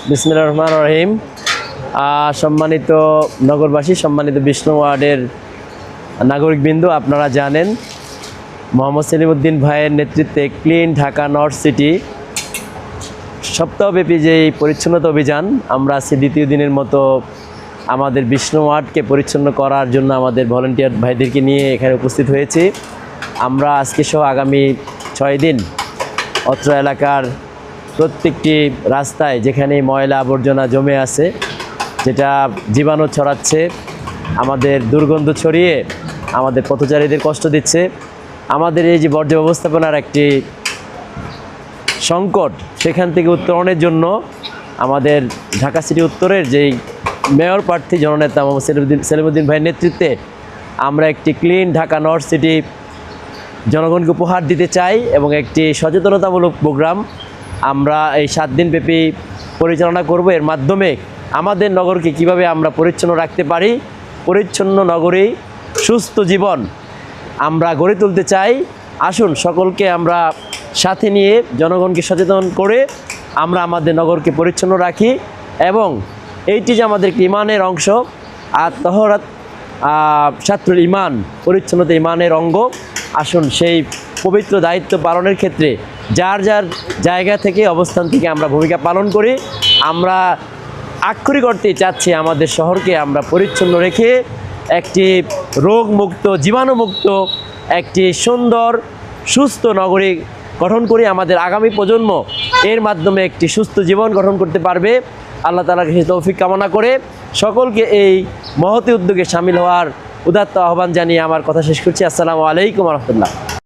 বিসমিল্লাহির রহমানির রহিম। সম্মানিত নগরবাসী, সম্মানিত বিষ্ণু ওয়ার্ডের নাগরিকবৃন্দ, আপনারা জানেন মোহাম্মদ সেলিমউদ্দিন ভাইয়ের নেতৃত্বে ক্লিন ঢাকা নর্থ সিটি সপ্তাহব্যাপী যেই পরিচ্ছন্নতা অভিযান, আমরা আজকে দ্বিতীয় দিনের মতো আমাদের বিষ্ণু ওয়ার্ডকে পরিচ্ছন্ন করার জন্য আমাদের ভলান্টিয়ার ভাইদেরকে নিয়ে এখানে উপস্থিত হয়েছি। আমরা আজকে সহ আগামী 6 দিন অত্র এলাকার প্রত্যেকটি রাস্তায় যেখানে ময়লা আবর্জনা জমে আছে, যেটা জীবাণু ছড়াচ্ছে, আমাদের দুর্গন্ধ ছড়িয়ে আমাদের পথচারীদের কষ্ট দিচ্ছে, আমাদের এই যে বর্জ্য ব্যবস্থাপনার একটি সংকট, সেখান থেকে উত্তরণের জন্য আমাদের ঢাকা সিটি উত্তরের যেই মেয়র প্রার্থী জননেতা মোহাম্মদ সেলিমউদ্দিন ভাইয়ের নেতৃত্বে আমরা একটি ক্লিন ঢাকা নর্থ সিটি জনগণকে উপহার দিতে চাই এবং একটি সচেতনতামূলক প্রোগ্রাম আমরা এই 7 দিন ব্যাপী পরিচালনা করব। এর মাধ্যমে আমাদের নগরকে কিভাবে আমরা পরিচ্ছন্ন রাখতে পারি, পরিচ্ছন্ন নগরী সুস্থ জীবন আমরা গড়ে তুলতে চাই। আসুন সকলকে আমরা সাথে নিয়ে জনগণকে সচেতন করে আমরা আমাদের নগরকে পরিচ্ছন্ন রাখি এবং এইটি যে আমাদের ইমানের অংশ, আর তহরাত ছাত্রুল ইমান, পরিচ্ছন্নতা ইমানের অঙ্গ। আসুন সেই পবিত্র দায়িত্ব পালনের ক্ষেত্রে যার যার জায়গা থেকে, অবস্থান থেকে আমরা ভূমিকা পালন করি। আমরা আক্ষরিক অর্থে চাচ্ছি আমাদের শহরকে আমরা পরিচ্ছন্ন রেখে একটি রোগমুক্ত, জীবাণুমুক্ত, একটি সুন্দর সুস্থ নগরী গঠন করি। আমাদের আগামী প্রজন্ম এর মাধ্যমে একটি সুস্থ জীবন গঠন করতে পারবে। আল্লাহ তাআলার কাছে তৌফিক কামনা করে সকলকে এই মহতী উদ্যোগে সামিল হওয়ার উদাত্ত আহ্বান জানিয়ে আমার কথা শেষ করছি। আসসালামু আলাইকুম ওয়া রাহমাতুল্লাহ।